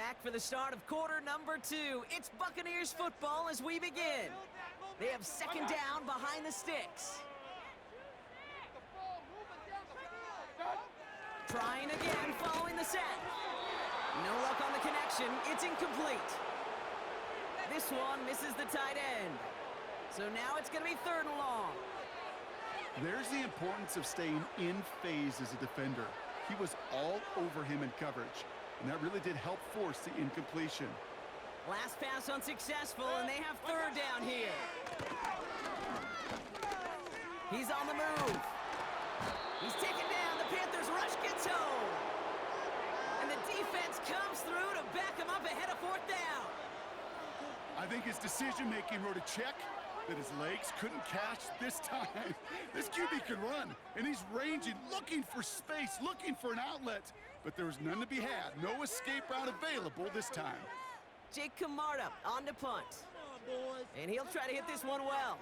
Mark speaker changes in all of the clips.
Speaker 1: back for the start of quarter number 2. It's Buccaneers football as we begin. They have second down behind the sticks. Trying again following the set. No luck on the connection. It's incomplete. This one misses the tight end. So now it's going to be 3rd and long.
Speaker 2: There's the importance of staying in phase as a defender. He was all over him in coverage, and that really did help force the incompletion.
Speaker 1: Last pass unsuccessful, and they have 3rd down here. He's on the move. He's taken down. The Panthers rush gets home. And the defense comes through to back him up ahead of 4th down.
Speaker 2: I think his decision-making wrote a check that his legs couldn't catch this time. This QB can run, and he's ranging, looking for space, looking for an outlet. But there was none to be had. No escape route available this time.
Speaker 1: Jake Camarda on to punt. And he'll try to hit this one well.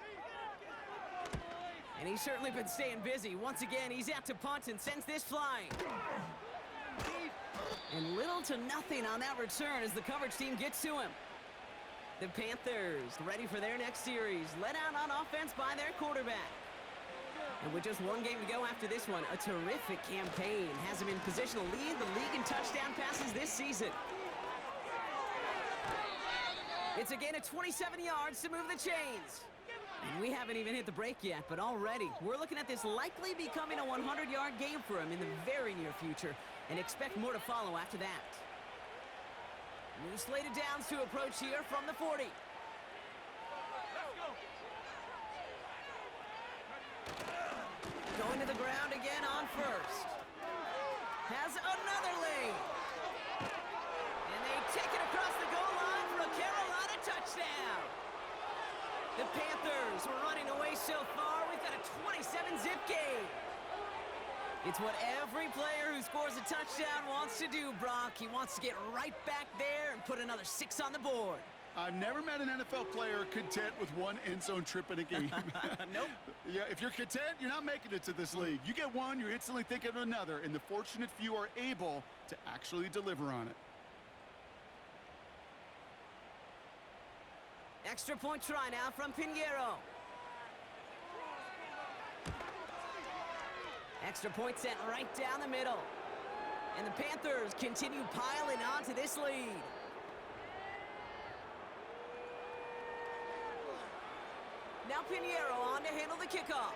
Speaker 1: And he's certainly been staying busy. Once again, he's out to punt and sends this flying. And little to nothing on that return as the coverage team gets to him. The Panthers ready for their next series, led out on offense by their quarterback. And with just one game to go after this one, a terrific campaign has him in position to lead the league in touchdown passes this season. It's a gain of 27 yards to move the chains. And we haven't even hit the break yet, but already we're looking at this likely becoming a 100-yard game for him in the very near future, and expect more to follow after that. New slated downs to approach here from the 40. Going to the ground again on 1st. Has another lead. And they take it across the goal line for a Carolina touchdown. The Panthers were running away so far. We've got a 27-zip game. It's what every player who scores a touchdown wants to do, Brock. He wants to get right back there and put another 6 on the board.
Speaker 2: I've never met an NFL player content with one end zone trip in a game.
Speaker 1: Nope.
Speaker 2: Yeah, if you're content, you're not making it to this league. You get one, you're instantly thinking of another, and the fortunate few are able to actually deliver on it.
Speaker 1: Extra point try now from Pinheiro. Extra point sent right down the middle. And the Panthers continue piling on to this lead. Now Pinheiro on to handle the kickoff.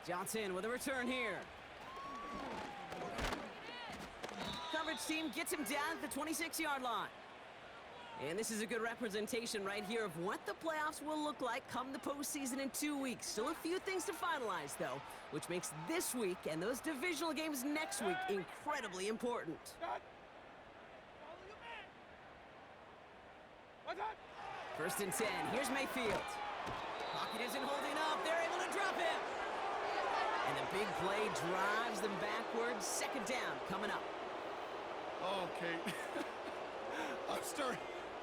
Speaker 1: Johnson with a return here. Coverage team gets him down at the 26-yard line. And this is a good representation right here of what the playoffs will look like come the postseason in 2 weeks. Still a few things to finalize, though, which makes this week and those divisional games next week incredibly important. 1st and 10. Here's Mayfield. Pocket isn't holding up. They're able to drop him. And the big play drives them backwards. 2nd down coming up.
Speaker 2: Okay.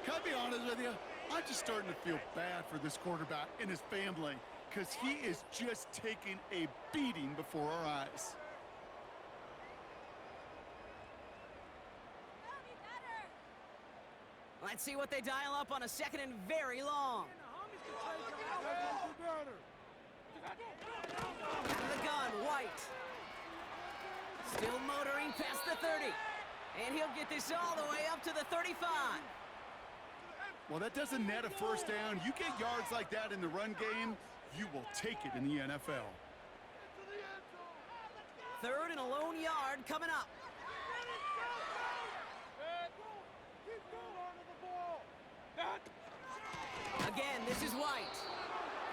Speaker 2: Can I be honest with you? I'm just starting to feel bad for this quarterback and his family because he is just taking a beating before our eyes.
Speaker 1: Let's see what they dial up on a 2nd and very long. Out of the gun, White. Still motoring past the 30. And he'll get this all the way up to the 35.
Speaker 2: Well, that doesn't net a 1st down. You get yards like that in the run game, you will take it in the NFL.
Speaker 1: 3rd and a lone yard coming up. Again, this is White.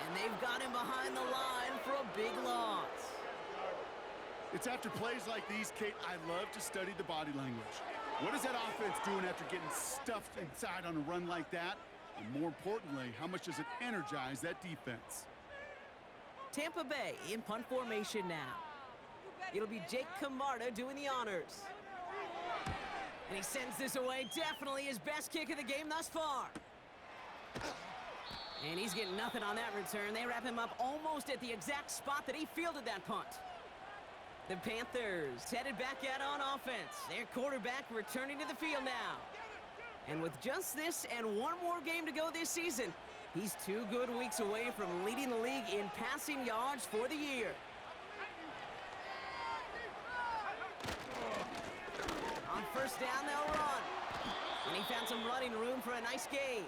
Speaker 1: And they've got him behind the line for a big loss.
Speaker 2: It's after plays like these, Kate, I love to study the body language. What is that offense doing after getting stuffed inside on a run like that? And more importantly, how much does it energize that defense?
Speaker 1: Tampa Bay in punt formation now. It'll be Jake Camarda doing the honors. And he sends this away. Definitely his best kick of the game thus far. And he's getting nothing on that return. They wrap him up almost at the exact spot that he fielded that punt. The Panthers headed back out on offense. Their quarterback returning to the field now. And with just this and one more game to go this season, he's 2 good weeks away from leading the league in passing yards for the year. On first down, they'll run. And he found some running room for a nice gain.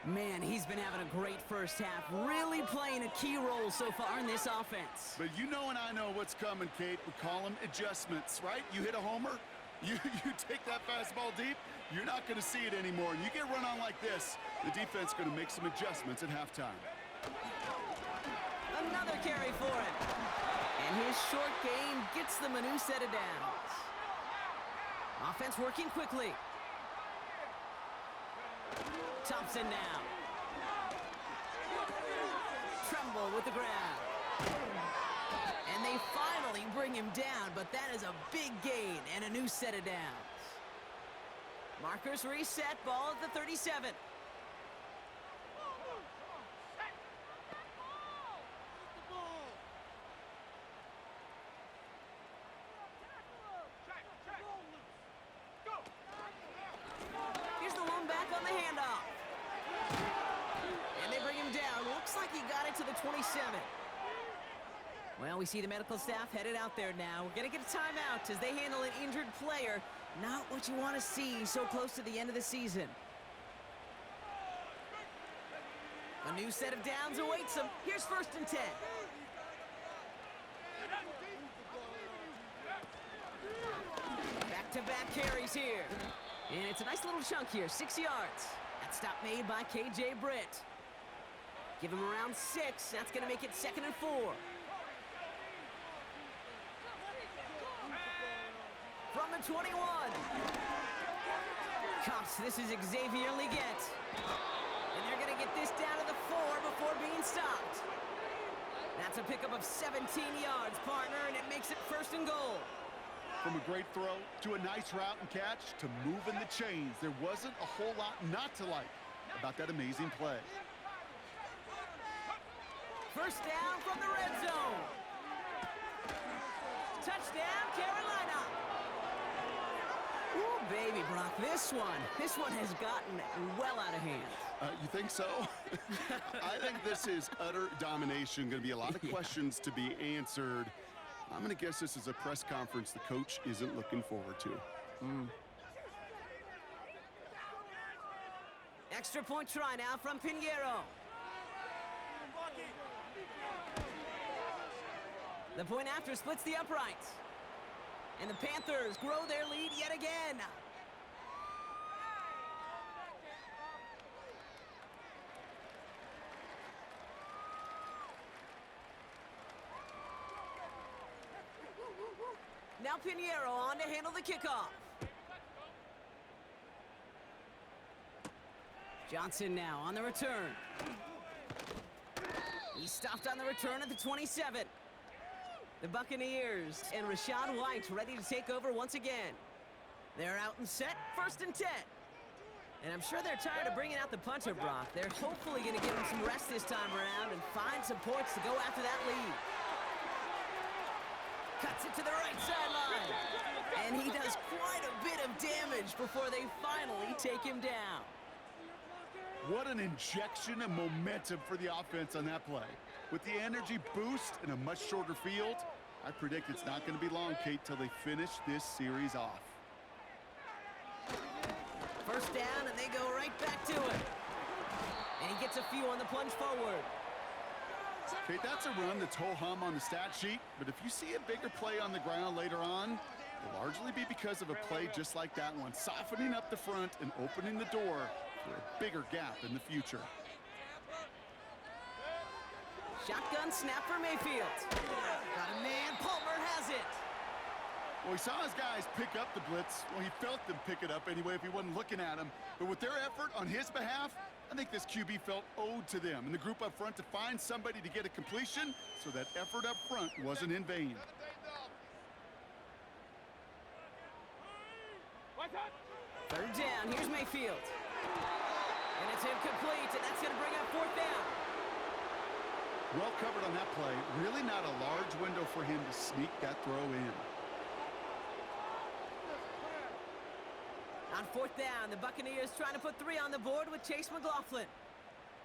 Speaker 1: Man, he's been having a great first half, really playing a key role so far in this offense.
Speaker 2: But you know and I know what's coming, Kate. We call them adjustments, right? You hit a homer, you take that fastball deep, you're not going to see it anymore. And you get run on like this, the defense is going to make some adjustments at halftime.
Speaker 1: Another carry for him. And his short gain gets them a new set of downs. Offense working quickly. Thompson now. Tremble with the grab. And they finally bring him down, but that is a big gain and a new set of downs. Markers reset, ball at the 37. Here's the lone back on the handoff. And they bring him down. Looks like he got it to the 27. Well, we see the medical staff headed out there now. We're going to get a timeout as they handle an injured player. Not what you want to see so close to the end of the season. A new set of downs awaits them. Here's first and 10. Back-to-back carries here. And it's a nice little chunk here, 6 yards. That stop made by K.J. Britt. Give him around 6. That's going to make it 2nd and 4. From the 21. Cuffs, this is Xavier Leggett. And they're going to get this down to the 4 before being stopped. That's a pickup of 17 yards, partner, and it makes it 1st and goal.
Speaker 2: From a great throw to a nice route and catch to moving the chains, there wasn't a whole lot not to like about that amazing play.
Speaker 1: First down from the red zone. Touchdown, Carolina. Ooh, baby, Brock, this one has gotten well out of hand.
Speaker 2: You think so? I think this is utter domination. Going to be a lot of questions to be answered. I'm going to guess this is a press conference the coach isn't looking forward to.
Speaker 1: Extra point try now from Pinheiro. The point after splits the uprights. And the Panthers grow their lead yet again. Now Pinheiro on to handle the kickoff. Johnson now on the return. He stopped on the return at the 27. The Buccaneers and Rachaad White ready to take over once again. They're out and set, 1st and 10. And I'm sure they're tired of bringing out the punter, Brock. They're hopefully going to give him some rest this time around and find some points to go after that lead. Cuts it to the right sideline. And he does quite a bit of damage before they finally take him down.
Speaker 2: What an injection of momentum for the offense on that play. With the energy boost and a much shorter field, I predict it's not going to be long, Kate, till they finish this series off.
Speaker 1: First down, and they go right back to it. And he gets a few on the plunge forward.
Speaker 2: Kate, that's a run that's ho-hum on the stat sheet, but if you see a bigger play on the ground later on, it'll largely be because of a play just like that one, softening up the front and opening the door for a bigger gap in the future.
Speaker 1: Shotgun snap for Mayfield. Got a man, Palmer has it.
Speaker 2: Well, he saw his guys pick up the blitz. Well, he felt them pick it up anyway if he wasn't looking at him. But with their effort on his behalf, I think this QB felt owed to them and the group up front to find somebody to get a completion so that effort up front wasn't in vain.
Speaker 1: Third down, here's Mayfield. And it's incomplete, and that's going to bring up 4th down.
Speaker 2: Well covered on that play. Really not a large window for him to sneak that throw in.
Speaker 1: On fourth down, the Buccaneers trying to put 3 on the board with Chase McLaughlin.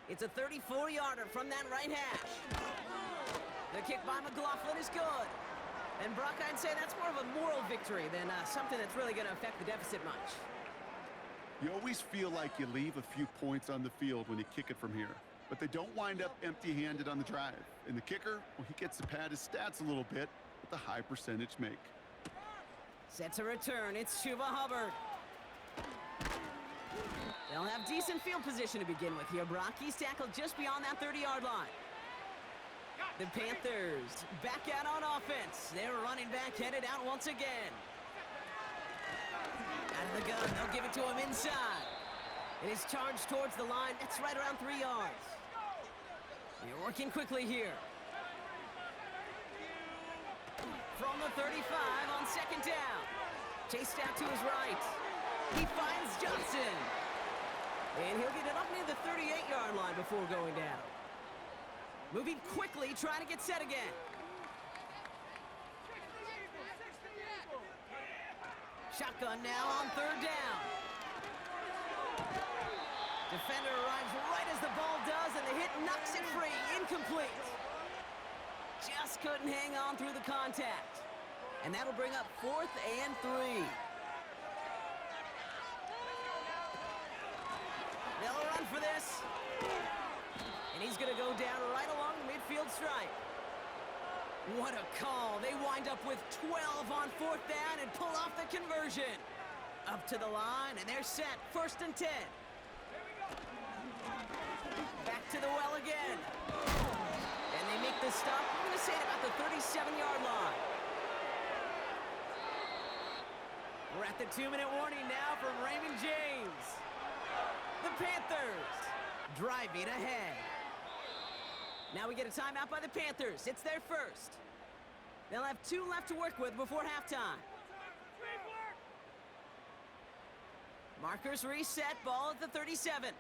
Speaker 1: It's a 34-yarder from that right hash. The kick by McLaughlin is good. And Brock, I'd say that's more of a moral victory than something that's really going to affect the deficit much.
Speaker 2: You always feel like you leave a few points on the field when you kick it from here. But they don't wind up empty-handed on the drive. And the kicker, well, he gets to pad his stats a little bit with a high percentage make.
Speaker 1: Set to return, it's Chuba Hubbard. They'll have decent field position to begin with here, Brock. He's tackled just beyond that 30-yard line. The Panthers back out on offense. Their running back headed out once again. Out of the gun, they'll give it to him inside. It is charged towards the line. That's right around 3 yards. They're working quickly here. From the 35 on second down. Chased out to his right. He finds Johnson. And he'll get it up near the 38-yard line before going down. Moving quickly, trying to get set again. Shotgun now on third down. Defender arrives right as the ball does, and the hit knocks it free. Incomplete. Just couldn't hang on through the contact. And that'll bring up 4th and 3. They'll run for this. And he's going to go down right along the midfield stripe. What a call. They wind up with 12 on 4th down and pull off the conversion. Up to the line, and they're set. 1st and 10. Back to the well again. And they make the stop. I'm going to say it about the 37-yard line. We're at the 2-minute warning now from Raymond James. The Panthers driving ahead. Now we get a timeout by the Panthers. It's their first. They'll have 2 left to work with before halftime. Markers reset, ball at the 37.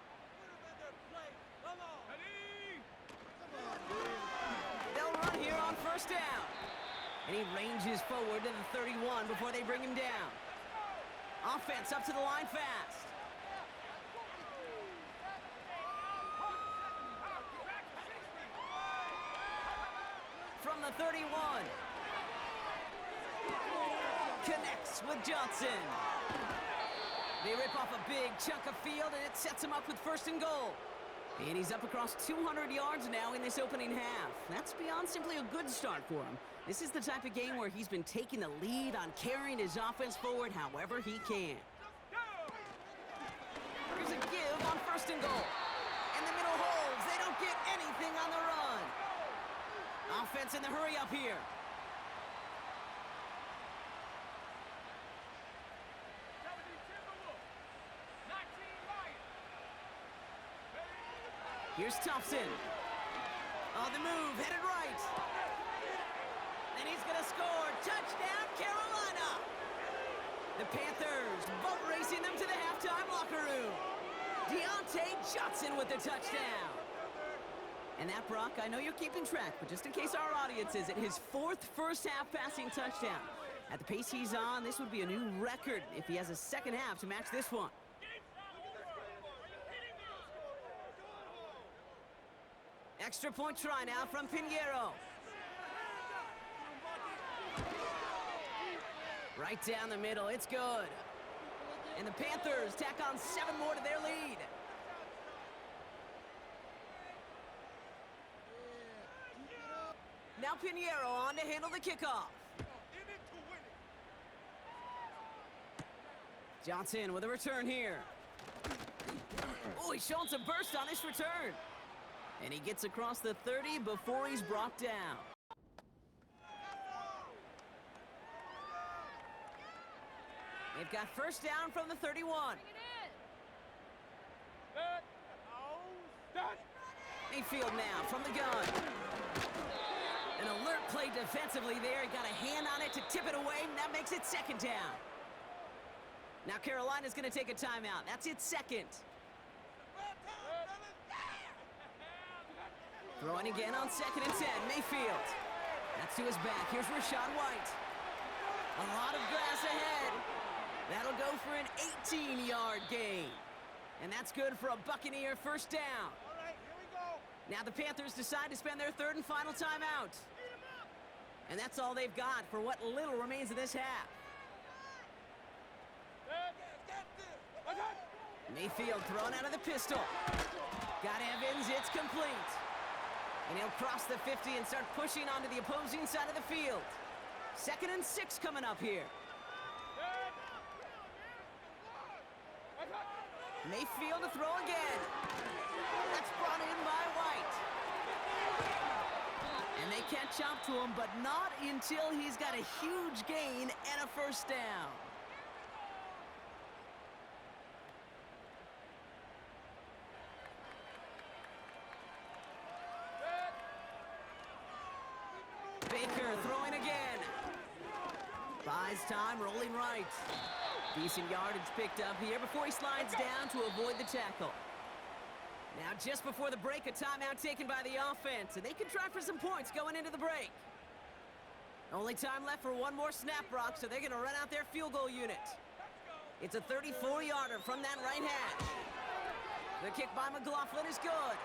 Speaker 1: They'll run here on 1st down. And he ranges forward to the 31 before they bring him down. Offense up to the line fast. From the 31. Connects with Johnson. They rip off a big chunk of field, and it sets him up with 1st and goal. And he's up across 200 yards now in this opening half. That's beyond simply a good start for him. This is the type of game where he's been taking the lead on carrying his offense forward however he can. Here's a give on 1st and goal. And the middle holds. They don't get anything on the run. Offense in the hurry up here. Here's Thompson. On the move, headed right. And he's going to score. Touchdown, Carolina. The Panthers boat racing them to the halftime locker room. Deontay Johnson with the touchdown. And that, Brock, I know you're keeping track, but just in case our audience isn't, his 4th first-half passing touchdown. At the pace he's on, this would be a new record if he has a second half to match this one. Extra point try now from Pinheiro. Right down the middle, it's good. And the Panthers tack on 7 more to their lead. Now Pinheiro on to handle the kickoff. Johnson with a return here. Oh, he's showing some burst on his return. And he gets across the 30 before he's brought down. They've got 1st down from the 31. Mayfield now from the gun. An alert play defensively there. He got a hand on it to tip it away, and that makes it 2nd down. Now Carolina's going to take a timeout. That's its 2nd. Throwing again on 2nd and 10. Mayfield. That's to his back. Here's Rachaad White. A lot of grass ahead. That'll go for an 18-yard gain. And that's good for a Buccaneer first down.
Speaker 3: All right, here we go.
Speaker 1: Now the Panthers decide to spend their 3rd and final timeout. And that's all they've got for what little remains of this half. Mayfield thrown out of the pistol. Got Evans, it's complete. And he'll cross the 50 and start pushing onto the opposing side of the field. 2nd and 6 coming up here. Mayfield to throw again. That's brought in by White. And they catch up to him, but not until he's got a huge gain and a first down. Baker throwing again. Buys time, rolling right. Decent yardage picked up here before he slides down to avoid the tackle. Now just before the break, a timeout taken by the offense, and they can try for some points going into the break. Only time left for one more snap, Brock, so they're going to run out their field goal unit. It's a 34-yarder from that right hash. The kick by McLaughlin is good.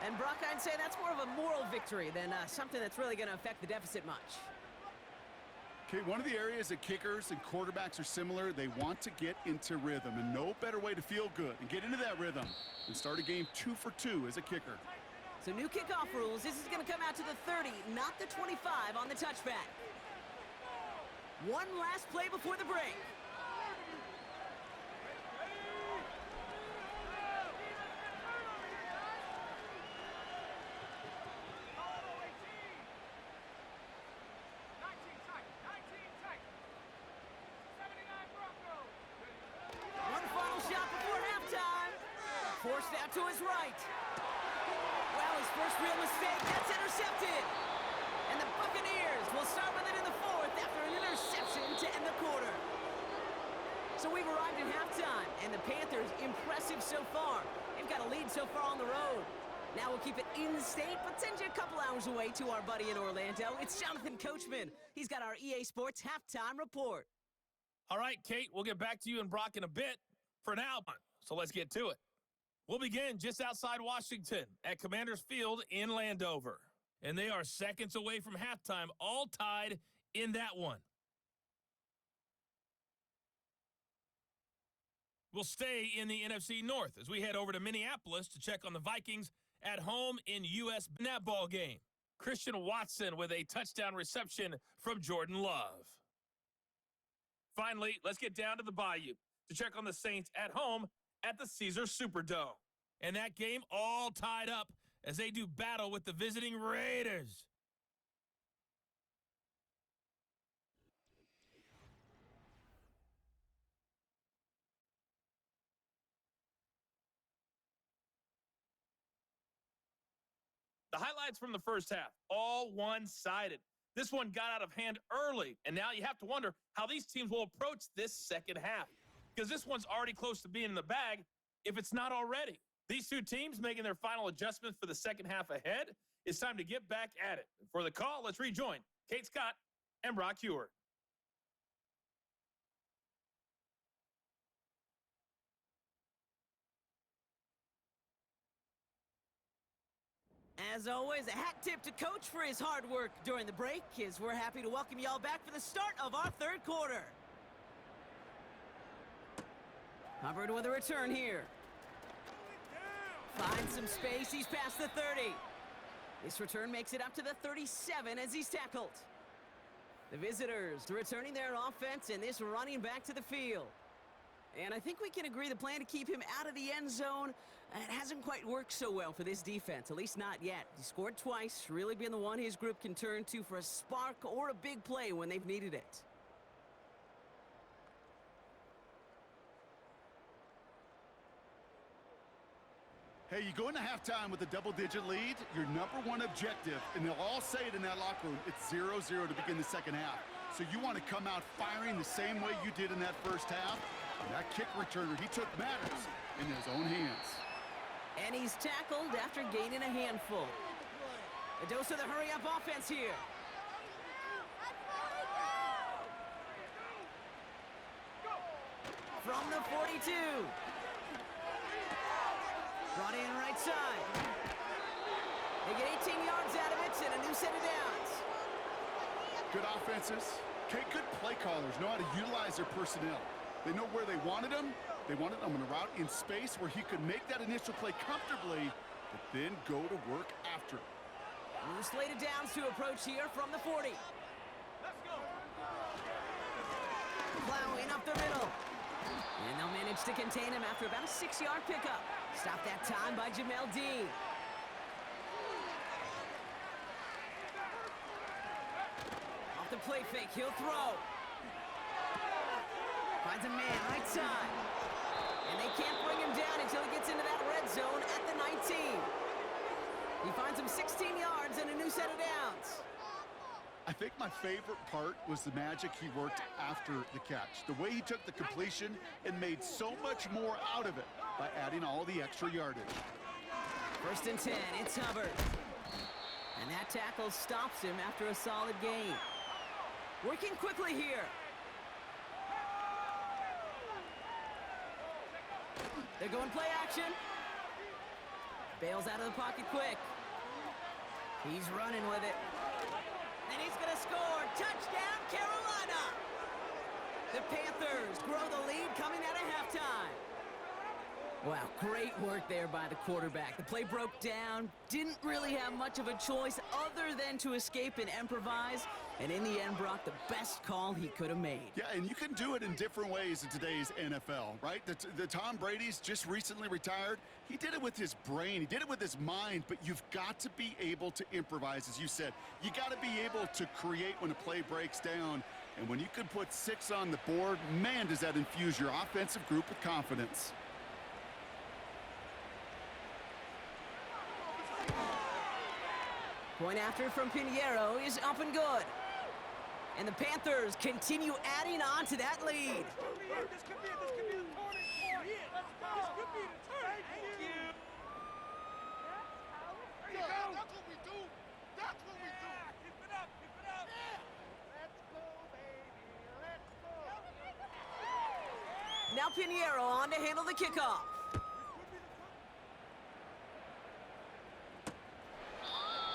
Speaker 1: And Brock, I'd say that's more of a moral victory than something that's really going to affect the deficit much.
Speaker 2: Okay, one of the areas that kickers and quarterbacks are similar, they want to get into rhythm, and no better way to feel good and get into that rhythm than start a game 2 for 2 as a kicker.
Speaker 1: So new kickoff rules. This is going to come out to the 30, not the 25 on the touchback. One last play before the break. Forced out to his right. Well, his first real mistake gets intercepted. And the Buccaneers will start with it in the 4th after an interception to end the quarter. So we've arrived at halftime, and the Panthers impressive so far. They've got a lead so far on the road. Now we'll keep it in-state, but send you a couple hours away to our buddy in Orlando. It's Jonathan Coachman. He's got our EA Sports halftime report.
Speaker 4: All right, Kate, we'll get back to you and Brock in a bit. For now, so let's get to it. We'll begin just outside Washington at Commanders Field in Landover. And they are seconds away from halftime, all tied in that one. We'll stay in the NFC North as we head over to Minneapolis to check on the Vikings at home in U.S. netball game. Christian Watson with a touchdown reception from Jordan Love. Finally, let's get down to the Bayou to check on the Saints at home at the Caesars Superdome. And that game all tied up as they do battle with the visiting Raiders. The highlights from the first half, all one-sided. This one got out of hand early, and now you have to wonder how these teams will approach this second half, because this one's already close to being in the bag if it's not already. These two teams making their final adjustments for the second half ahead. It's time to get back at it. For the call, let's rejoin Kate Scott and Brock Huard.
Speaker 1: As always, a hat tip to Coach for his hard work during the break, as we're happy to welcome y'all back for the start of our third quarter. Hubbard with a return here. Finds some space, he's past the 30. This return makes it up to the 37 as he's tackled. The visitors returning their offense and this running back to the field. And I think we can agree the plan to keep him out of the end zone, it hasn't quite worked so well for this defense, at least not yet. He scored twice, really been the one his group can turn to for a spark or a big play when they've needed it.
Speaker 2: Hey, you go into halftime with a double-digit lead, your number one objective, and they'll all say it in that locker room, it's 0-0 to begin the second half. So you want to come out firing the same way you did in that first half. And that kick returner, he took matters in his own hands.
Speaker 1: And he's tackled after gaining a handful. A dose of the hurry-up offense here. From the 42. Brought in right side. They get 18 yards out of it and a new set of downs.
Speaker 2: Good offenses. Okay, good play callers know how to utilize their personnel. They know where they wanted them. They wanted them on a route in space where he could make that initial play comfortably, but then go to work after.
Speaker 1: New slate of downs to approach here from the 40.
Speaker 4: Let's go.
Speaker 1: Plowing up the middle. And they'll manage to contain him after about a 6-yard pickup. Stopped that time by Jamel Dean. Off the play fake, he'll throw. Finds a man right side. And they can't bring him down until he gets into that red zone at the 19. He finds him 16 yards and a new set of downs.
Speaker 2: I think my favorite part was the magic he worked after the catch. The way he took the completion and made so much more out of it by adding all the extra yardage.
Speaker 1: 1st and 10, it's Hubbard. And that tackle stops him after a solid gain. Working quickly here. They're going play action. Bails out of the pocket quick. He's running with it. And he's going to score. Touchdown, Carolina! The Panthers grow the lead coming out of halftime. Wow, great work there by the quarterback. The play broke down. Didn't really have much of a choice other than to escape and improvise. And in the end, brought the best call he could have made.
Speaker 2: Yeah, and you can do it in different ways in today's NFL, right? The Tom Brady's just recently retired. He did it with his brain. He did it with his mind. But you've got to be able to improvise, as you said. You got to be able to create when a play breaks down. And when you can put 6 on the board, man, does that infuse your offensive group with confidence.
Speaker 1: Point after from Pinheiro is up and good. And the Panthers continue adding on to that lead.
Speaker 3: This could be the turning point. Let's go. This could be the turning point. Thank you. There you go. That's what we do. That's what we do. Keep it up. Keep it up. Yeah. Let's go, baby. Let's go.
Speaker 1: Now Pinheiro on to handle the kickoff.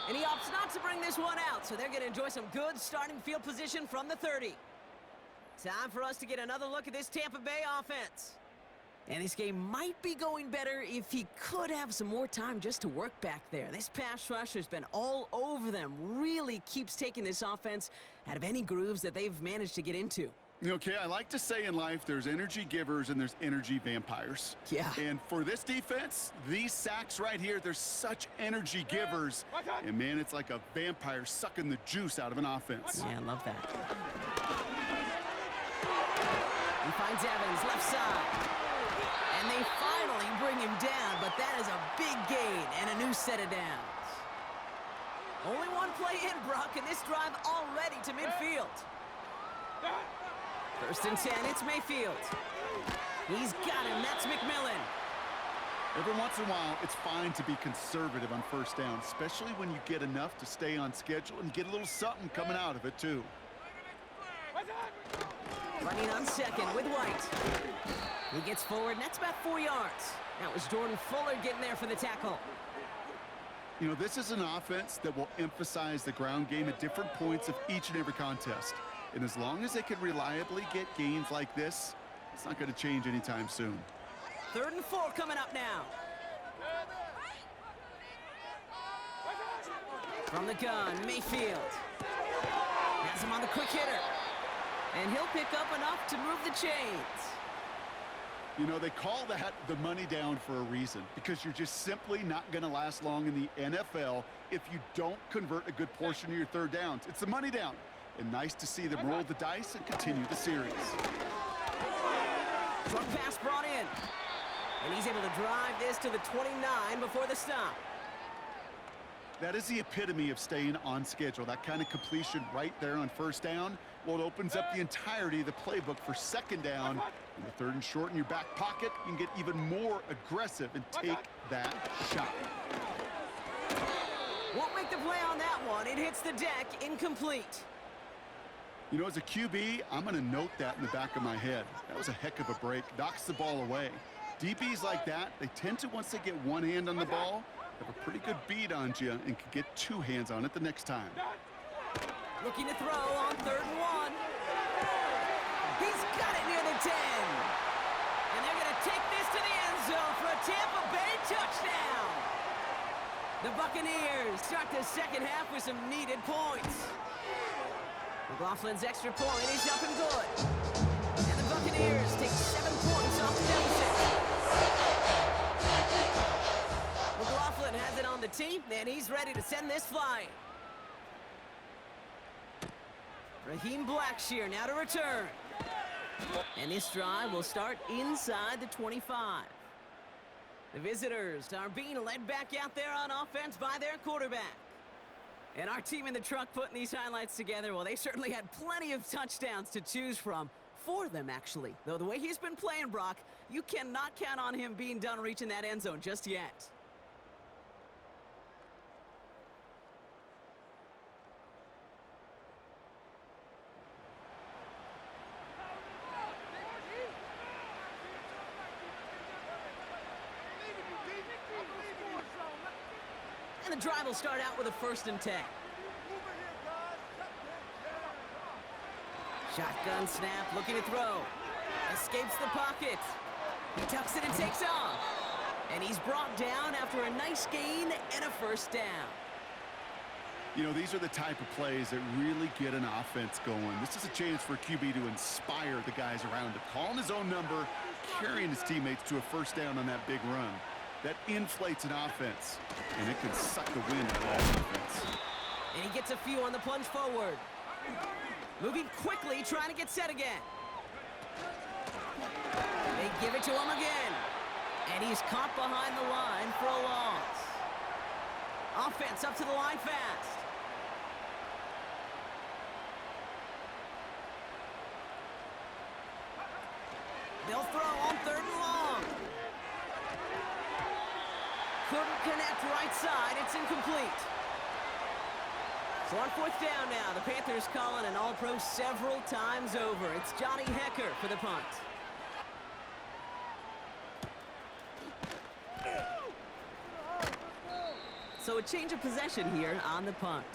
Speaker 1: And he opts not to bring this one out, so they're going to enjoy some good starting field position from the 30. Time for us to get another look at this Tampa Bay offense. And this game might be going better if he could have some more time just to work back there. This pass rush has been all over them. Really keeps taking this offense out of any grooves that they've managed to get into.
Speaker 2: Okay, I like to say in life there's energy givers and there's energy vampires.
Speaker 1: Yeah.
Speaker 2: And for this defense, these sacks right here, they're such energy givers. And man, it's like a vampire sucking the juice out of an offense.
Speaker 1: Yeah, I love that. He finds Evans left side. And they finally bring him down, but that is a big gain and a new set of downs. Only one play in, Brock, and this drive already to midfield. 1st and 10, it's Mayfield. He's got him, that's McMillan.
Speaker 2: Every once in a while, it's fine to be conservative on 1st down, especially when you get enough to stay on schedule and get a little something coming out of it, too.
Speaker 1: Running on 2nd with White. He gets forward, and that's about 4 yards. That was Jordan Fuller getting there for the tackle.
Speaker 2: You know, this is an offense that will emphasize the ground game at different points of each and every contest. And as long as they can reliably get gains like this, it's not going to change anytime soon.
Speaker 1: 3rd and 4 coming up now. From the gun, Mayfield. Has him on the quick hitter. And he'll pick up enough to move the chains.
Speaker 2: You know, they call that the money down for a reason, because you're just simply not going to last long in the NFL if you don't convert a good portion of your 3rd downs. It's the money down. And nice to see them roll the dice and continue the series.
Speaker 1: Front pass brought in. And he's able to drive this to the 29 before the stop.
Speaker 2: That is the epitome of staying on schedule. That kind of completion right there on 1st down. Well, it opens up the entirety of the playbook for 2nd down. And the 3rd and short in your back pocket, you can get even more aggressive and take that shot.
Speaker 1: Won't make the play on that one. It hits the deck, incomplete.
Speaker 2: You know, as a QB, I'm going to note that in the back of my head. That was a heck of a break. Knocks the ball away. DBs like that, they tend to, once they get one hand on the ball, have a pretty good beat on you and can get two hands on it the next time.
Speaker 1: Looking to throw on 3rd and 1. He's got it near the 10. And they're going to take this to the end zone for a Tampa Bay touchdown. The Buccaneers start the second half with some needed points. McLaughlin's extra point is up and good. And the Buccaneers take 7 points off the deficit. McLaughlin has it on the tee, and he's ready to send this flying. Raheem Blackshear now to return. And this drive will start inside the 25. The visitors are being led back out there on offense by their quarterback. And our team in the truck putting these highlights together, well, they certainly had plenty of touchdowns to choose from. 4 of them, actually. Though the way he's been playing, Brock, you cannot count on him being done reaching that end zone just yet. And the drive will start out with a 1st and 10. Shotgun snap, looking to throw. Escapes the pocket. He tucks it and takes off. And he's brought down after a nice gain and a 1st down.
Speaker 2: You know, these are the type of plays that really get an offense going. This is a chance for a QB to inspire the guys around him. Calling his own number, carrying his teammates to a 1st down on that big run. That inflates an offense, and it can suck the wind out of that offense.
Speaker 1: And he gets a few on the plunge forward. Moving quickly, trying to get set again. They give it to him again. And he's caught behind the line for a loss. Offense up to the line fast. They'll throw on 3rd and long. Couldn't connect right side. It's incomplete. So on 4th down now, the Panthers calling an all-pro several times over. It's Johnny Hecker for the punt. So a change of possession here on the punt.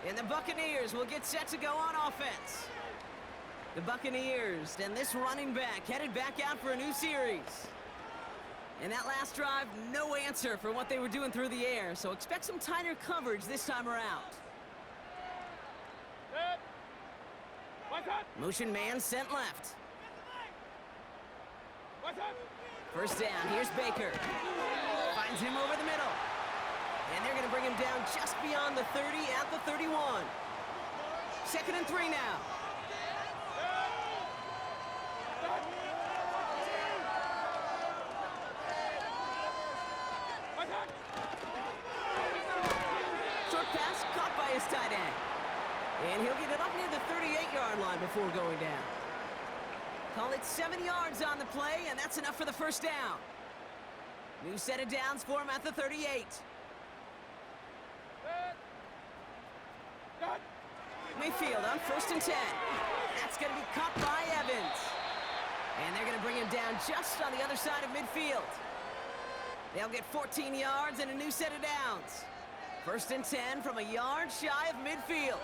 Speaker 1: And the Buccaneers will get set to go on offense. The Buccaneers and this running back headed back out for a new series. And that last drive, no answer for what they were doing through the air. So expect some tighter coverage this time around. Motion man sent left. 1st down, here's Baker. Finds him over the middle. And they're going to bring him down just beyond the 30 at the 31. 2nd and 3 now. Short pass caught by his tight end. And he'll get it up near the 38-yard line before going down. Call it 7 yards on the play, and that's enough for the 1st down. New set of downs for him at the 38. Mayfield on 1st and 10. That's going to be caught by Evans. And they're going to bring him down just on the other side of midfield. They'll get 14 yards and a new set of downs. 1st and 10 from a yard shy of midfield.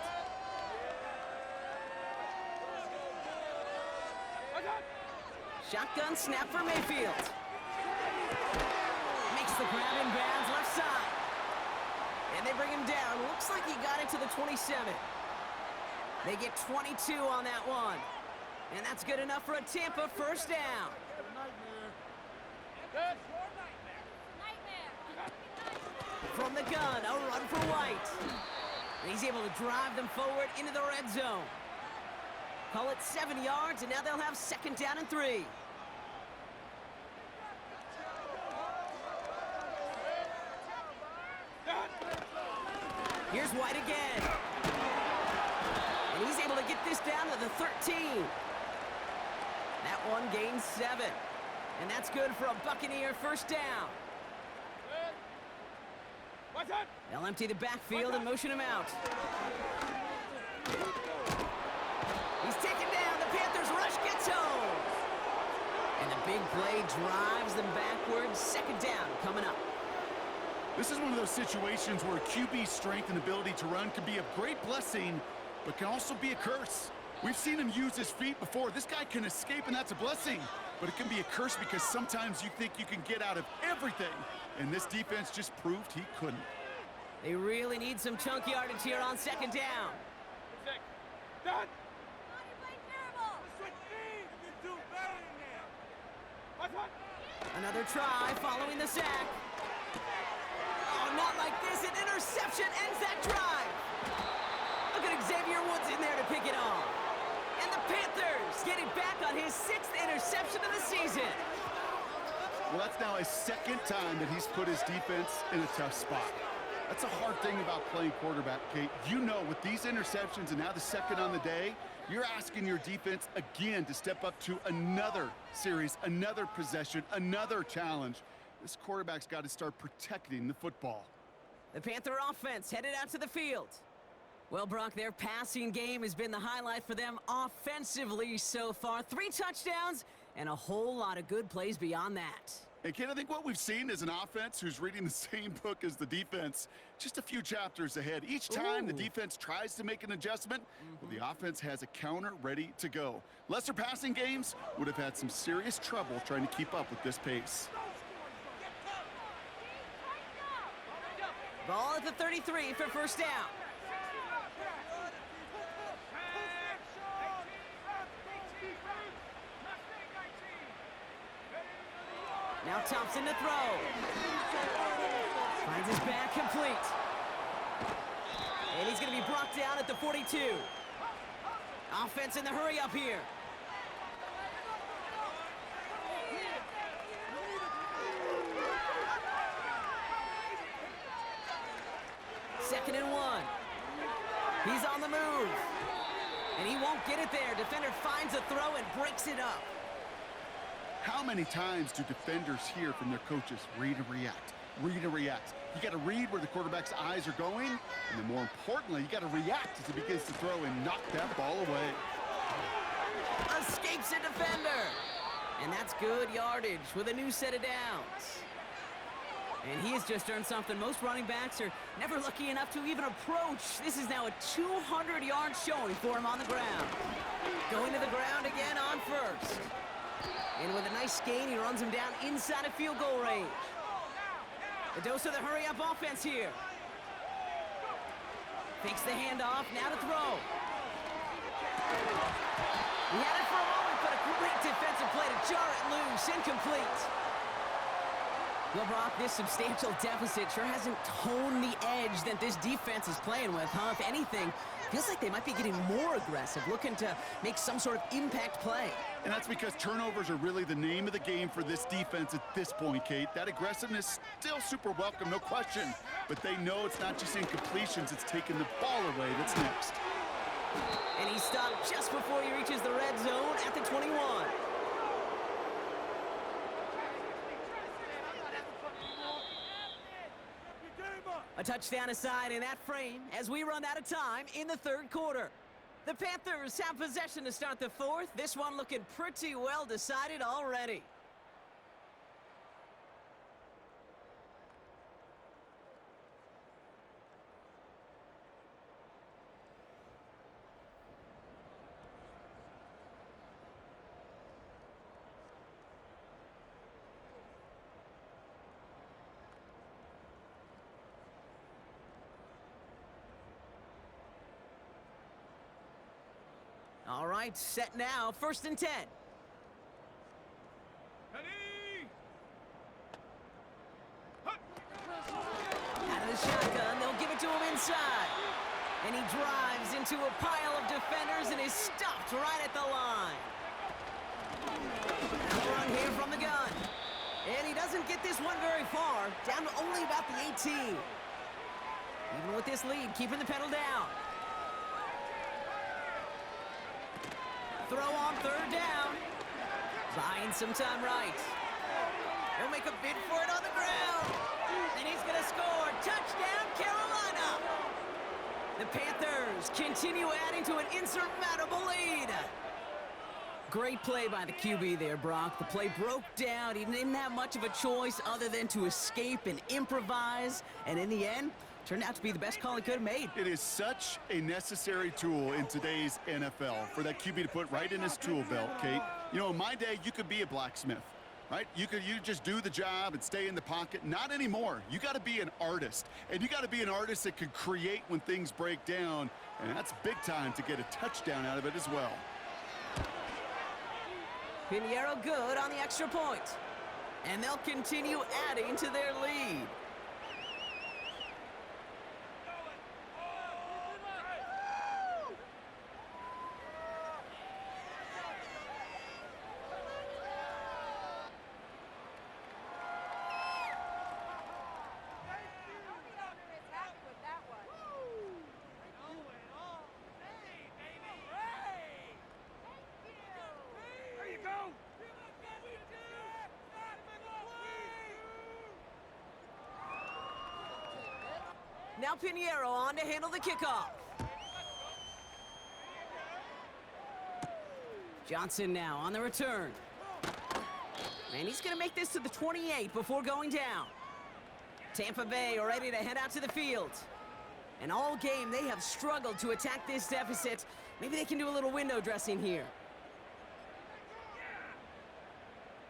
Speaker 1: Shotgun snap for Mayfield. Makes the grab in bounds left side. And they bring him down. Looks like he got it to the 27. They get 22 on that one. And that's good enough for a Tampa 1st down. From the gun, a run for White. And he's able to drive them forward into the red zone. Call it 7 yards, and now they'll have 2nd down and 3. Here's White again. And he's able to get this down to the 13. That one gains 7. And that's good for a Buccaneer 1st down. They'll empty the backfield and motion him out. He's taken down. The Panthers rush gets home. And the big play drives them backwards. Second down coming up.
Speaker 2: This is one of those situations where QB's strength and ability to run can be a great blessing, but can also be a curse. We've seen him use his feet before. This guy can escape, and that's a blessing. But it can be a curse because sometimes you think you can get out of everything. And this defense just proved he couldn't.
Speaker 1: They really need some chunk yardage here on second down. Another try following the sack. Oh, not like this. An interception ends that drive. Look at Xavier Woods in there to pick it off. And the Panthers getting back on his 6th interception of the season.
Speaker 2: Well, that's now his second time that he's put his defense in a tough spot. That's a hard thing about playing quarterback, Kate. You know, with these interceptions and now the second on the day, you're asking your defense again to step up to another series, another possession, another challenge. This quarterback's got to start protecting the football.
Speaker 1: The Panther offense headed out to the field. Well, Brock, their passing game has been the highlight for them offensively so far. 3 touchdowns and a whole lot of good plays beyond that.
Speaker 2: And Kate, I think what we've seen is an offense who's reading the same book as the defense, just a few chapters ahead. Each time the defense tries to make an adjustment, well, the offense has a counter ready to go. Lesser passing games would have had some serious trouble trying to keep up with this pace.
Speaker 1: Ball at the 33 for first down. Now Thompson to throw. Finds his back complete. And he's going to be brought down at the 42. Offense in the hurry up here. Second and 1. He's on the move. And he won't get it there. Defender finds a throw and breaks it up.
Speaker 2: How many times do defenders hear from their coaches, read and react, read and react? You got to read where the quarterback's eyes are going, and then more importantly, you got to react as he begins to throw and knock that ball away.
Speaker 1: Escapes a defender. And that's good yardage with a new set of downs. And he has just earned something most running backs are never lucky enough to even approach. This is now a 200-yard showing for him on the ground. Going to the ground again on first. And with a nice gain, he runs him down inside of field goal range. A dose of the hurry-up offense here. Fakes the handoff, now to throw. He had it for a moment, but a great defensive play to jar it loose, incomplete. Well, Brock, this substantial deficit sure hasn't toned the edge that this defense is playing with, huh? If anything, feels like they might be getting more aggressive, looking to make some sort of impact play.
Speaker 2: And that's because turnovers are really the name of the game for this defense at this point, Kate. That aggressiveness still super welcome, no question. But they know it's not just incompletions, it's taking the ball away that's next.
Speaker 1: And he stopped just before he reaches the red zone at the 21. A touchdown aside in that frame as we run out of time in the third quarter. The Panthers have possession to start the fourth. This one looking pretty well decided already. All right, set now, 1st and 10. Out of the shotgun, they'll give it to him inside. And he drives into a pile of defenders and is stopped right at the line. Now a run here from the gun. And he doesn't get this one very far, down to only about the 18. Even with this lead, keeping the pedal down. Throw on 3rd down. Buying some time right. He'll make a bid for it on the ground. And he's going to score. Touchdown, Carolina. The Panthers continue adding to an insurmountable lead. Great play by the QB there, Brock. The play broke down. He didn't have much of a choice other than to escape and improvise. And in the end, turned out to be the best call he could have made.
Speaker 2: It is such a necessary tool in today's NFL for that QB to put right in his tool belt, Kate. You know, in my day, you could be a blacksmith, right? You just do the job and stay in the pocket. Not anymore. You got to be an artist. And you got to be an artist that can create when things break down. And that's big time to get a touchdown out of it as well.
Speaker 1: Pinheiro good on the extra point. And they'll continue adding to their lead. Now Pinheiro on to handle the kickoff. Johnson now on the return. And he's going to make this to the 28 before going down. Tampa Bay are ready to head out to the field. And all game, they have struggled to attack this deficit. Maybe they can do a little window dressing here.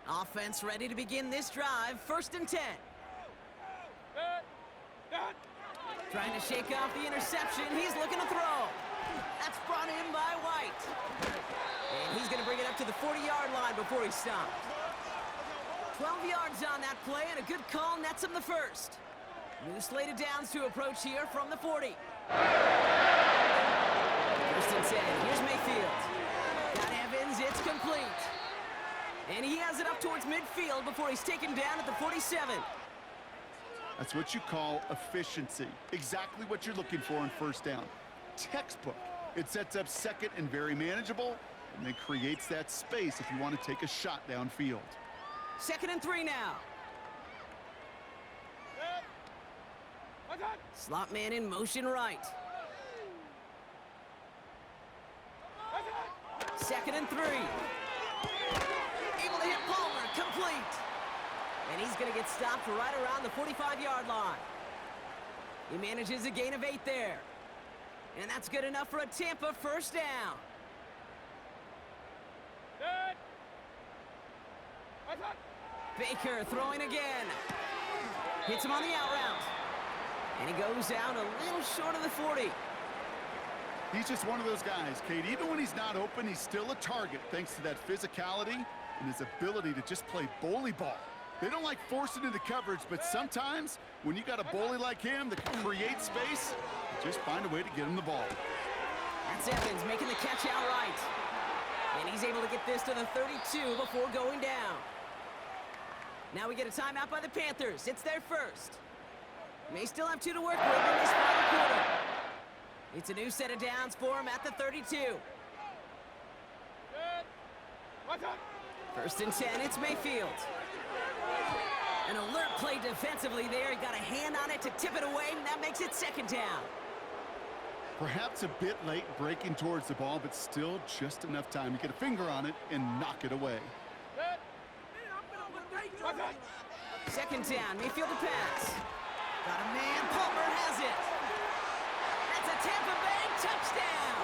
Speaker 1: Offense ready to begin this drive. 1st and 10. Trying to shake off the interception. He's looking to throw. That's brought in by White. And he's going to bring it up to the 40-yard line before he stopped. 12 yards on that play, and a good call nets him the first. New slate of downs to approach here from the 40. 1st and 10. Here's Mayfield. Got Evans. It's complete. And he has it up towards midfield before he's taken down at the 47.
Speaker 2: That's what you call efficiency. Exactly what you're looking for on 1st down. Textbook. It sets up 2nd and very manageable, and then creates that space if you want to take a shot downfield.
Speaker 1: 2nd and 3 now. Slot man in motion right. 2nd and 3. Able to hit Palmer. Complete. And he's going to get stopped right around the 45-yard line. He manages a gain of 8 there. And that's good enough for a Tampa 1st down. Baker throwing again. Hits him on the out route. And he goes out a little short of the 40.
Speaker 2: He's just one of those guys, Kate. Even when he's not open, he's still a target thanks to that physicality and his ability to just play bully ball. They don't like forcing into coverage, but sometimes when you got a bully like him that can create space, just find a way to get him the ball.
Speaker 1: That's Evans making the catch outright. And he's able to get this to the 32 before going down. Now we get a timeout by the Panthers. It's their first. May still have 2 to work with in this final quarter. It's a new set of downs for him at the 32. 1st and 10, it's Mayfield. An alert play defensively there. He got a hand on it to tip it away, and that makes it 2nd down.
Speaker 2: Perhaps a bit late breaking towards the ball, but still just enough time to get a finger on it and knock it away.
Speaker 1: 2nd down, Mayfield to pass. Got a man, Palmer has it. That's a Tampa Bay touchdown.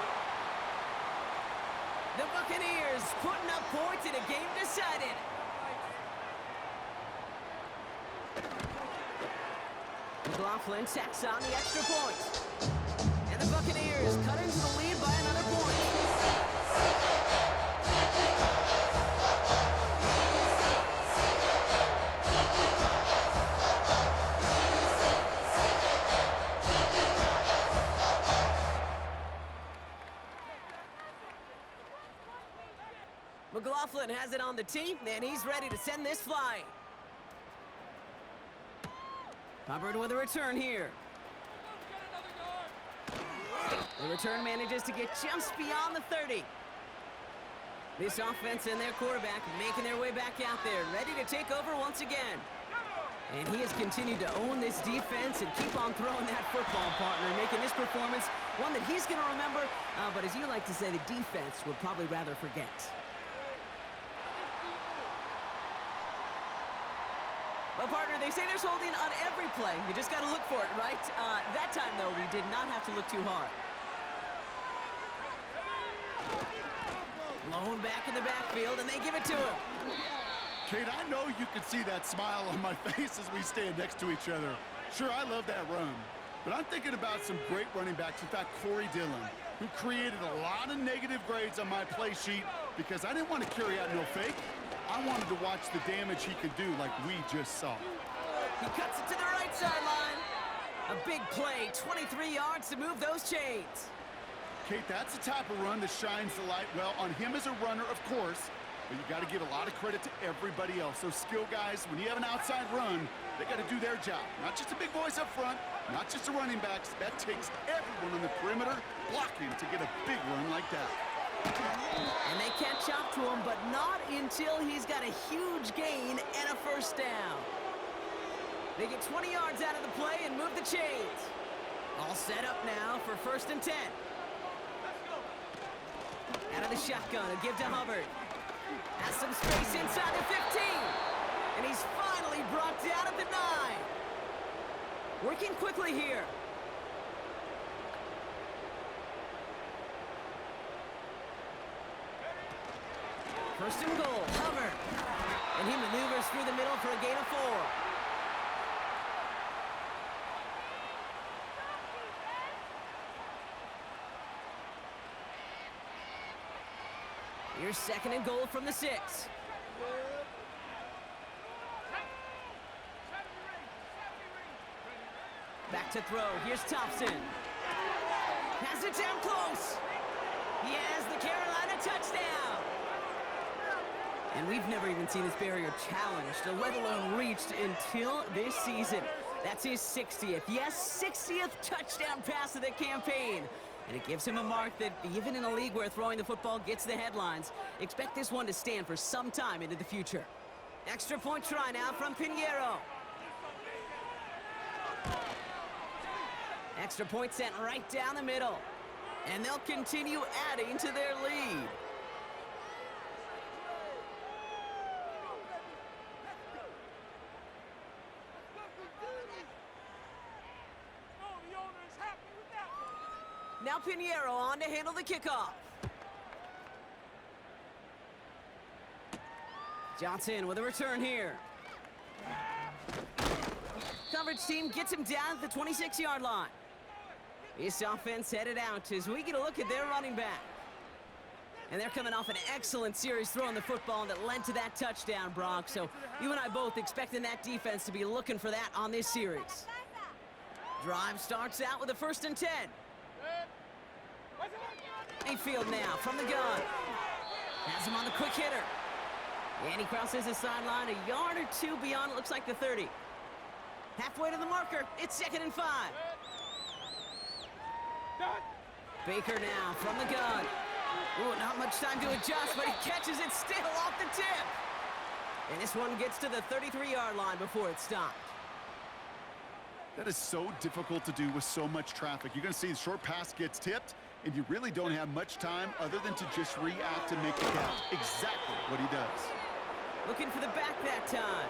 Speaker 1: The Buccaneers putting up points in a game decided. McLaughlin tacks on the extra point. And the Buccaneers cut into the lead by another point. McLaughlin has it on the tee, and he's ready to send this flying. Hubbard with a return here. The return manages to get just beyond the 30. This offense and their quarterback making their way back out there, ready to take over once again. And he has continued to own this defense and keep on throwing that football, partner, making this performance one that he's going to remember. But as you like to say, the defense would probably rather forget. Well, partner, they say there's holding on every play. You just got to look for it, right? That time, though, we did not have to look too hard. Blown back in the backfield, and they give it to him.
Speaker 2: Kate, I know you can see that smile on my face as we stand next to each other. Sure, I love that run. But I'm thinking about some great running backs. In fact, Corey Dillon, who created a lot of negative grades on my play sheet because I didn't want to carry out no fake. I wanted to watch the damage he could do like we just saw.
Speaker 1: He cuts it to the right sideline. A big play, 23 yards to move those chains.
Speaker 2: Kate, that's the type of run that shines the light, well, on him as a runner, of course, but you got to give a lot of credit to everybody else. Those skill guys, when you have an outside run, they got to do their job. Not just the big boys up front, not just the running backs. That takes everyone on the perimeter blocking to get a big run like that.
Speaker 1: And they catch up to him, but not until he's got a huge gain and a first down. They get 20 yards out of the play and move the chains. All set up now for 1st and 10. Out of the shotgun, a give to Hubbard. Has some space inside the 15. And he's finally brought down at the 9. Working quickly here. First and goal, Hubbard. And he maneuvers through the middle for a gain of 4. Here's 2nd and goal from the 6. Back to throw. Here's Thompson. Has it down close. He has the Carolina touchdown. And we've never even seen this barrier challenged, let alone reached, until this season. That's his 60th. Yes, 60th touchdown pass of the campaign. And it gives him a mark that, even in a league where throwing the football gets the headlines, expect this one to stand for some time into the future. Extra point try now from Pinheiro. Extra point sent right down the middle. And they'll continue adding to their lead. Now Pinheiro on to handle the kickoff. Johnson with a return here. Coverage team gets him down at the 26-yard line. This offense headed out as we get a look at their running back. And they're coming off an excellent series throwing the football that led to that touchdown, Brock. So you and I both expecting that defense to be looking for that on this series. Drive starts out with a 1st and 10. Mayfield now from the gun. Has him on the quick hitter. And he crosses the sideline a yard or 2 beyond, it looks like the 30. Halfway to the marker. It's 2nd and 5. Baker now from the gun. Ooh, not much time to adjust, but he catches it still off the tip. And this one gets to the 33-yard line before it stopped.
Speaker 2: That is so difficult to do with so much traffic. You're going to see the short pass gets tipped, and you really don't have much time other than to just react and make the catch. Exactly what he does.
Speaker 1: Looking for the back that time.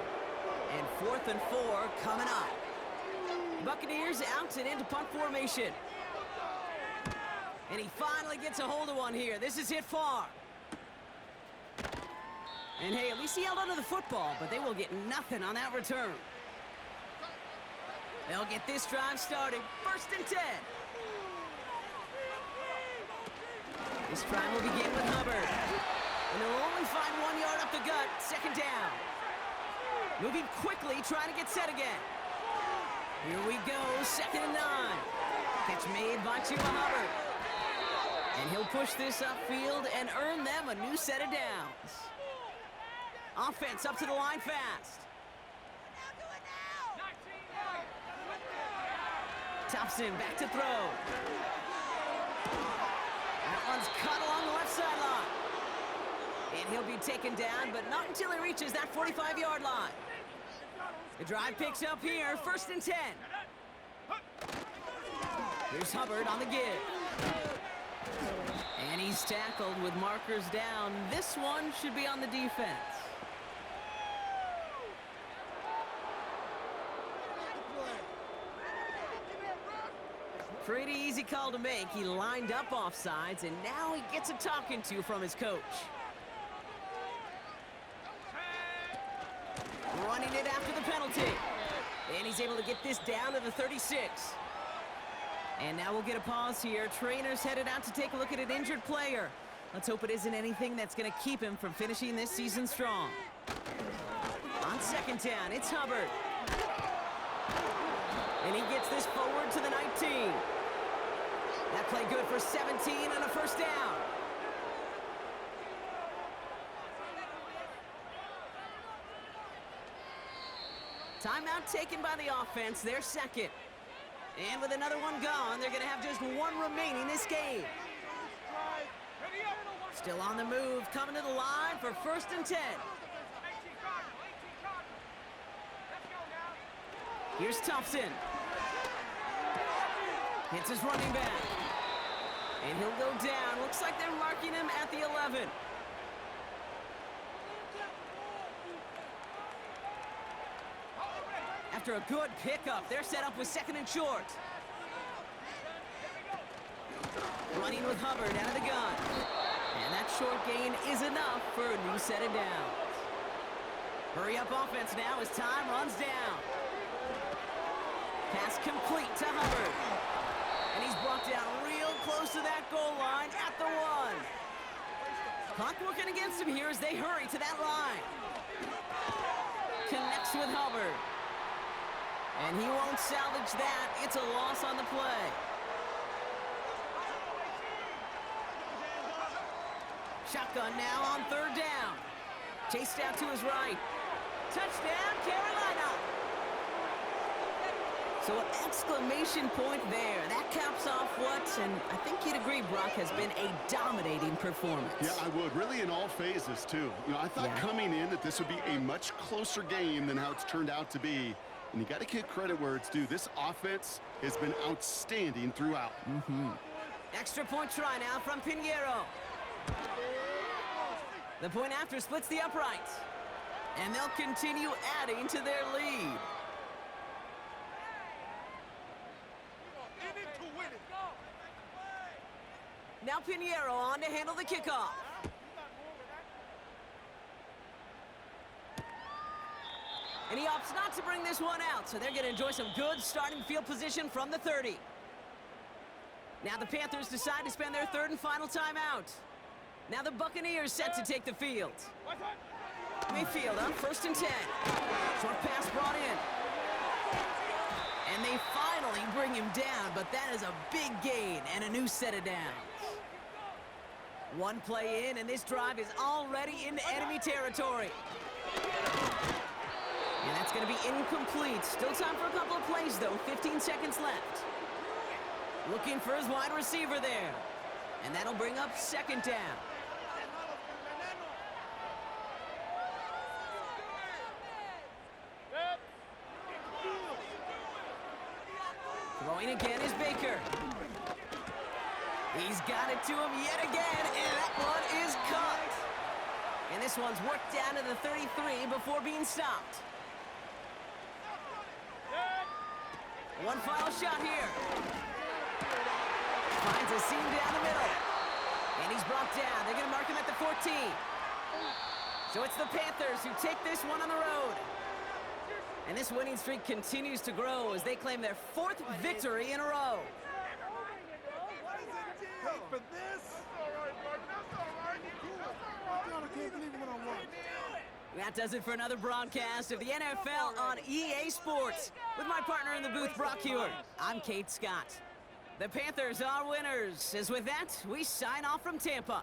Speaker 1: And 4th and 4 coming up. Buccaneers out and into punt formation. And he finally gets a hold of one here. This is hit far. And hey, at least he held onto the football, but they will get nothing on that return. They'll get this drive started. 1st and 10. This drive will begin with Hubbard. And they'll only find 1 yard up the gut. 2nd down. Moving quickly, trying to get set again. Here we go, 2nd and 9. Catch made by Tua Hubbard. And he'll push this upfield and earn them a new set of downs. Offense up to the line fast. Thompson back to throw. That one's cut along the left sideline. And he'll be taken down, but not until he reaches that 45-yard line. The drive picks up here, 1st and 10. Here's Hubbard on the give. And he's tackled with markers down. This one should be on the defense. Pretty easy call to make. He lined up offsides, and now he gets a talking to from his coach. Running it after the penalty. And he's able to get this down to the 36. And now we'll get a pause here. Trainer's headed out to take a look at an injured player. Let's hope it isn't anything that's going to keep him from finishing this season strong. On 2nd down, it's Hubbard. And he gets this forward to the 19. That play good for 17 and a 1st down. Timeout taken by the offense, their 2nd. And with another one gone, they're going to have just one remaining this game. Still on the move, coming to the line for 1st and 10. Here's Thompson. Hits his running back. And he'll go down. Looks like they're marking him at the 11. After a good pickup, they're set up with 2nd and short. Running with Hubbard out of the gun. And that short gain is enough for a new set of downs. Hurry up offense now as time runs down. Pass complete to Hubbard. And he's brought down real close to that goal line at the 1. Clock working against him here as they hurry to that line. Connects with Hubbard. And he won't salvage that. It's a loss on the play. Shotgun now on 3rd down. Chased out to his right. Touchdown, Carolina. So an exclamation point there. That caps off what, and I think you'd agree, Brock, has been a dominating performance.
Speaker 2: Yeah, I would. Really in all phases, too. You know, I thought coming in that this would be a much closer game than how it's turned out to be. And you got to give credit where it's due. This offense has been outstanding throughout.
Speaker 1: Extra point try now from Pinheiro. The point after splits the uprights. And they'll continue adding to their lead. Now Pinheiro on to handle the kickoff. And he opts not to bring this one out, so they're going to enjoy some good starting field position from the 30. Now the Panthers decide to spend their 3rd and final timeout. Now the Buccaneers set to take the field. Mayfield on 1st and 10. Short pass brought in. And they finally bring him down, but that is a big gain and a new set of downs. One play in, and this drive is already into enemy territory. And that's going to be incomplete. Still time for a couple of plays, though. 15 seconds left. Looking for his wide receiver there. And that'll bring up 2nd down. Throwing again is Baker. He's got it to him yet again, and that one is caught. And this one's worked down to the 33 before being stopped. One final shot here. Finds a seam down the middle. And he's brought down. They're going to mark him at the 14. So it's the Panthers who take this one on the road. And this winning streak continues to grow as they claim their 4th victory in a row.
Speaker 3: For this? That's all right, bro. That's all right. I can't believe what I want.
Speaker 1: That does it for another broadcast of the NFL on EA Sports. With my partner in the booth, Brock Hewitt, I'm Kate Scott. The Panthers are winners. As with that, we sign off from Tampa.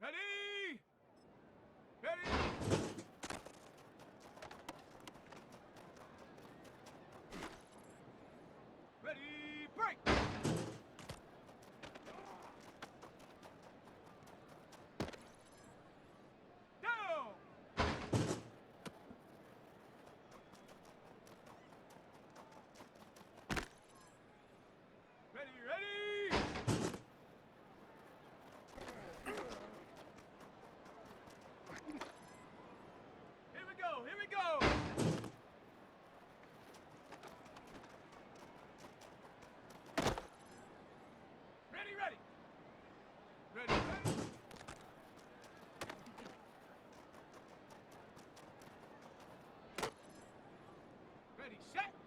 Speaker 3: Ready! Ready! Ready, break! Down! Ready, ready! Here we go, here we go! Ready, ready! Ready, ready! Ready, set!